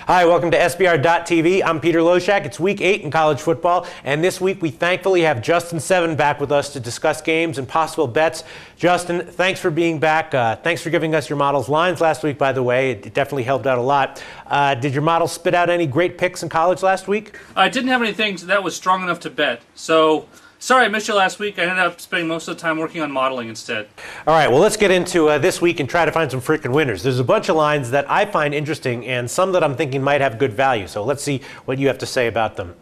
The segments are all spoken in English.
Hi, welcome to SBR.TV. I'm Peter Loshak. It's week 8 in college football, and this week we thankfully have Justin Seven back with us to discuss games and possible bets. Justin, thanks for being back. Thanks for giving us your model's lines last week, by the way. It definitely helped out a lot. Did your model spit out any great picks in college last week? I didn't have anything that was strong enough to bet, so sorry I missed you last week. I ended up spending most of the time working on modeling instead. All right, well, let's get into this week and try to find some freaking winners. There's a bunch of lines that I find interesting and some that I'm thinking might have good value, so let's see what you have to say about them.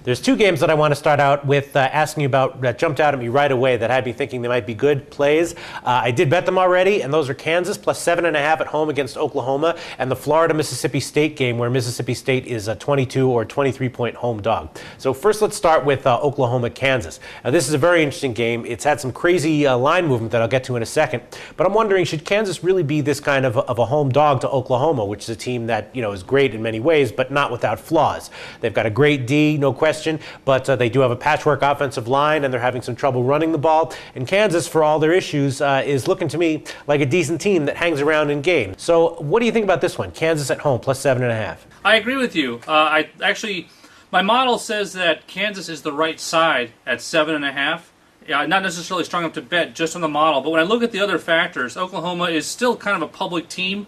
There's two games that I want to start out with asking you about that jumped out at me right away that had me thinking they might be good plays. I did bet them already, and those are Kansas plus 7.5 at home against Oklahoma and the Florida-Mississippi State game where Mississippi State is a 22 or 23-point home dog. So first let's start with Oklahoma-Kansas. This is a very interesting game. It's had some crazy line movement that I'll get to in a second, but I'm wondering, should Kansas really be this kind of a home dog to Oklahoma, which is a team that is great in many ways, but not without flaws? They've got a great D, no question, but they do have a patchwork offensive line, and they're having some trouble running the ball. And Kansas, for all their issues, is looking to me like a decent team that hangs around in games. So what do you think about this one? Kansas at home, plus 7.5. I agree with you. My model says that Kansas is the right side at 7.5. Not necessarily strong enough to bet just on the model, but when I look at the other factors, Oklahoma is still kind of a public team.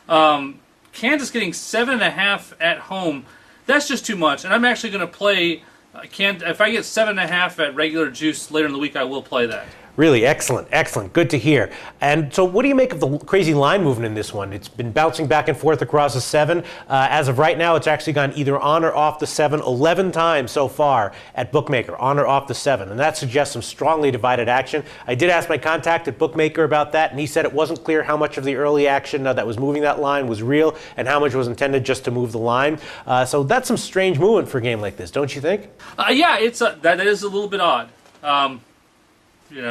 Kansas getting 7.5 at home, that's just too much. And I'm actually going to play, if I get 7.5 at regular juice later in the week, I will play that. Really excellent, excellent. Good to hear. And so what do you make of the crazy line movement in this one? It's been bouncing back and forth across the 7. As of right now, it's actually gone either on or off the 7 11 times so far at Bookmaker, on or off the 7. And that suggests some strongly divided action. I did ask my contact at Bookmaker about that, and he said it wasn't clear how much of the early action that was moving that line was real and how much was intended just to move the line. So that's some strange movement for a game like this, don't you think? Yeah, that is a little bit odd.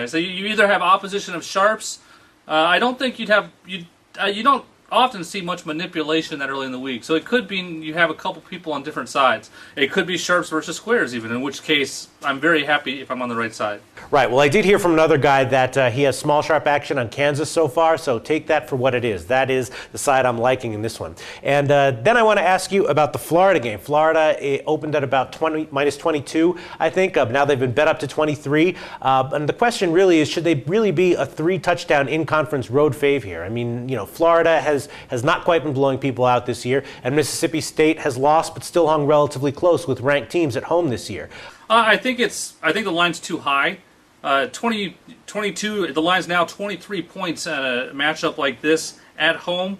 So you either have opposition of sharps. I don't think you don't often see much manipulation that early in the week. So it could be you have a couple people on different sides. It could be sharps versus squares even, in which case I'm very happy if I'm on the right side. Right. Well, I did hear from another guy that he has small sharp action on Kansas so far, so take that for what it is. That is the side I'm liking in this one. And then I want to ask you about the Florida game. Florida opened at about minus 22, I think. Now they've been bet up to 23. And the question really is, should they really be a 3-touchdown in-conference road fave here? I mean, Florida has not quite been blowing people out this year, and Mississippi State has lost but still hung relatively close with ranked teams at home this year. I think the line's too high. 22, the line's now 23 points at a matchup like this at home.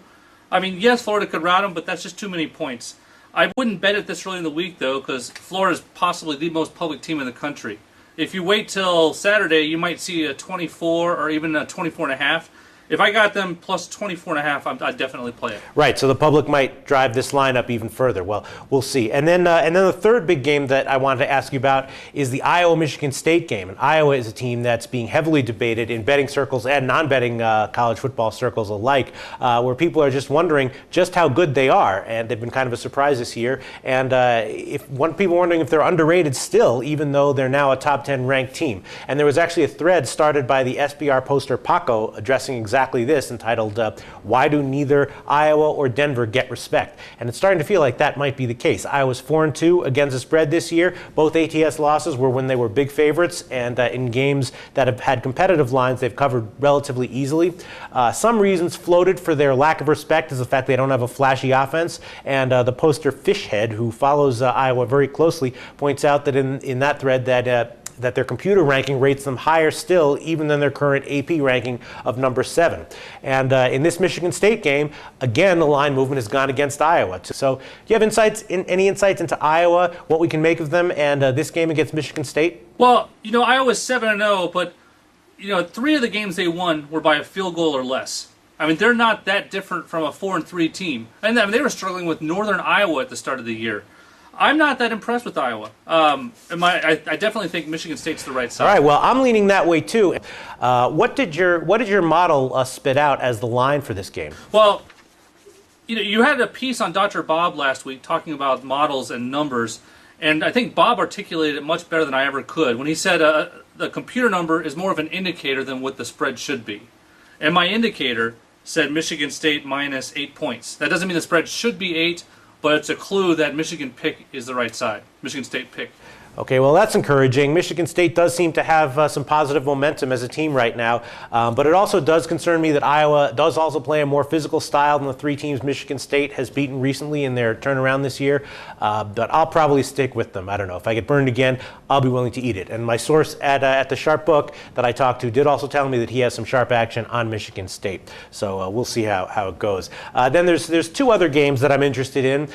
I mean, yes, Florida could rout them, but that's just too many points. I wouldn't bet it this early in the week, though, because Florida's possibly the most public team in the country. If you wait till Saturday, you might see a 24 or even a 24.5. If I got them plus 24.5, I'd definitely play it. Right, so the public might drive this line up even further. Well, we'll see. And then the third big game that I wanted to ask you about is the Iowa-Michigan State game. And Iowa is a team that's being heavily debated in betting circles and non-betting college football circles alike, where people are just wondering just how good they are. And they've been kind of a surprise this year. And people wondering if they're underrated still, even though they're now a top 10 ranked team. And there was actually a thread started by the SBR poster Paco addressing exactly this, entitled, Why Do Neither Iowa or Denver Get Respect? And it's starting to feel like that might be the case. Iowa's 4-2 against the spread this year. Both ATS losses were when they were big favorites, and in games that have had competitive lines, they've covered relatively easily. Some reasons floated for their lack of respect is the fact they don't have a flashy offense, and the poster Fishhead, who follows Iowa very closely, points out that in that thread that their computer ranking rates them higher still even than their current AP ranking of number 7. And in this Michigan State game, again, the line movement has gone against Iowa. So do you have any insights into Iowa, what we can make of them, and this game against Michigan State? Well, Iowa's 7-0, but 3 of the games they won were by a field goal or less. I mean, they're not that different from a 4-3 team. And they were struggling with Northern Iowa at the start of the year. I'm not that impressed with Iowa. I definitely think Michigan State's the right side. All right, well, I'm leaning that way too. What did your model spit out as the line for this game? Well, you had a piece on Dr. Bob last week talking about models and numbers, and I think Bob articulated it much better than I ever could when he said the computer number is more of an indicator than what the spread should be. And my indicator said Michigan State minus 8 points. That doesn't mean the spread should be 8 but it's a clue that Michigan pick is the right side. Michigan State pick. Okay, well, that's encouraging. Michigan State does seem to have some positive momentum as a team right now, but it also does concern me that Iowa does also play a more physical style than the three teams Michigan State has beaten recently in their turnaround this year, but I'll probably stick with them. I don't know. If I get burned again, I'll be willing to eat it. And my source at the Sharp Book that I talked to did also tell me that he has some sharp action on Michigan State, so we'll see how it goes. Then there's two other games that I'm interested in,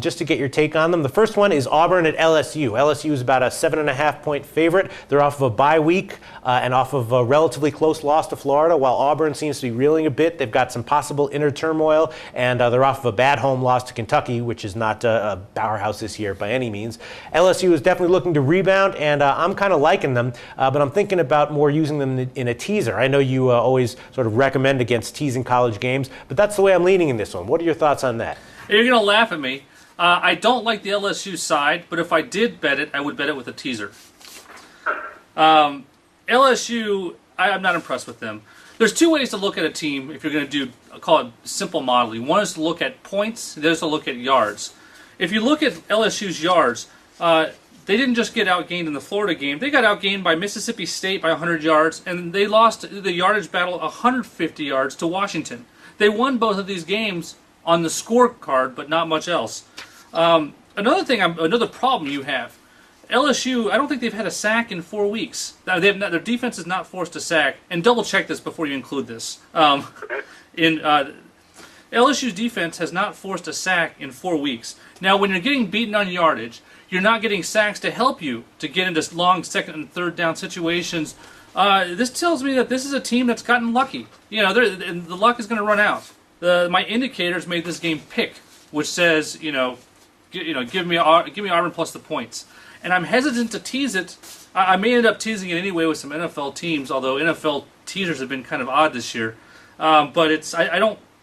just to get your take on them. The first one is Auburn at LSU. LSU is about a 7.5-point favorite. They're off of a bye week and off of a relatively close loss to Florida, while Auburn seems to be reeling a bit. They've got some possible inner turmoil, and they're off of a bad home loss to Kentucky, which is not a powerhouse this year by any means. LSU is definitely looking to rebound, and I'm kind of liking them, but I'm thinking about more using them in a teaser. I know you always sort of recommend against teasing college games, but that's the way I'm leaning in this one. What are your thoughts on that? You're going to laugh at me. I don't like the LSU side, but if I did bet it, I would bet it with a teaser. LSU, I'm not impressed with them. There's two ways to look at a team if you're going to call it simple modeling. One is to look at points, the other is to look at yards. If you look at LSU's yards, they didn't just get outgained in the Florida game. They got outgained by Mississippi State by 100 yards, and they lost the yardage battle 150 yards to Washington. They won both of these games on the scorecard, but not much else. Another problem you have, LSU, I don't think they've had a sack in 4 weeks. Their defense is not forced to sack, and double check this before you include this. LSU's defense has not forced a sack in 4 weeks. Now, when you're getting beaten on yardage, you're not getting sacks to help you to get into long second and third down situations. This tells me that this is a team that's gotten lucky. You know, the luck is going to run out. My indicators made this game pick, which says, give me Auburn plus the points, and I'm hesitant to tease it. I may end up teasing it anyway with some NFL teams, although NFL teasers have been kind of odd this year. But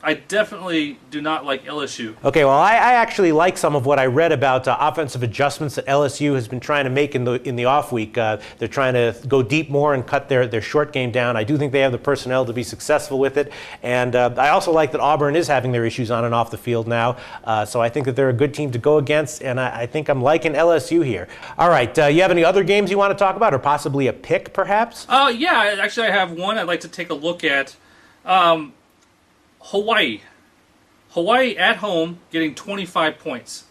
I definitely do not like LSU. Okay, well, I actually like some of what I read about offensive adjustments that LSU has been trying to make in the off week. They're trying to go deep more and cut their short game down. I do think they have the personnel to be successful with it. And I also like that Auburn is having their issues on and off the field now. So I think that they're a good team to go against, and I think I'm liking LSU here. All right, you have any other games you want to talk about, or possibly a pick, perhaps? Yeah, actually I have one I'd like to take a look at. Hawaii at home getting 25 points.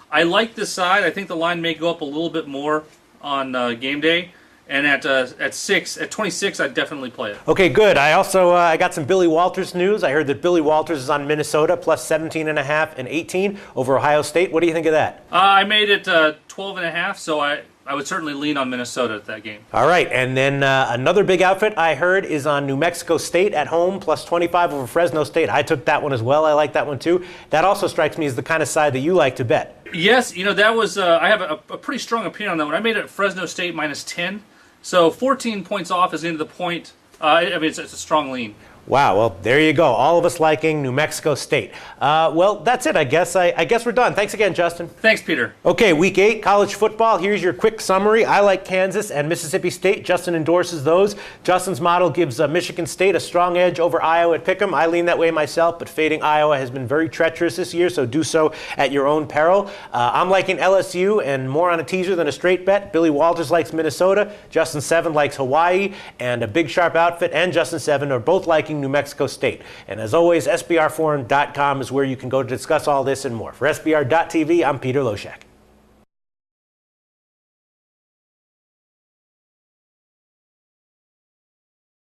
I like this side. I think the line may go up a little bit more on game day. And at 26, I'd definitely play it. Okay, good. I also I got some Billy Walters news. I heard that Billy Walters is on Minnesota plus 17.5 and 18 over Ohio State. What do you think of that? I made it 12.5, so I would certainly lean on Minnesota at that game. All right, and then another big outfit I heard is on New Mexico State at home, plus 25 over Fresno State. I took that one as well. I like that one too. That also strikes me as the kind of side that you like to bet. Yes, that was, I have a pretty strong opinion on that one. I made it Fresno State minus 10, so 14 points off is into the point. It's a strong lean. Wow, well, there you go. All of us liking New Mexico State. Well, that's it, I guess. I guess we're done. Thanks again, Justin. Thanks, Peter. Okay, Week 8, college football. Here's your quick summary. I like Kansas and Mississippi State. Justin endorses those. Justin's model gives Michigan State a strong edge over Iowa at Pick'em. I lean that way myself, but fading Iowa has been very treacherous this year, so do so at your own peril. I'm liking LSU and more on a teaser than a straight bet. Billy Walters likes Minnesota. Justin 7 likes Hawaii. And a Big Sharp Outfit and Justin 7 are both liking New Mexico State. And as always, SBRforum.com is where you can go to discuss all this and more. For SBR.TV, I'm Peter Loshak.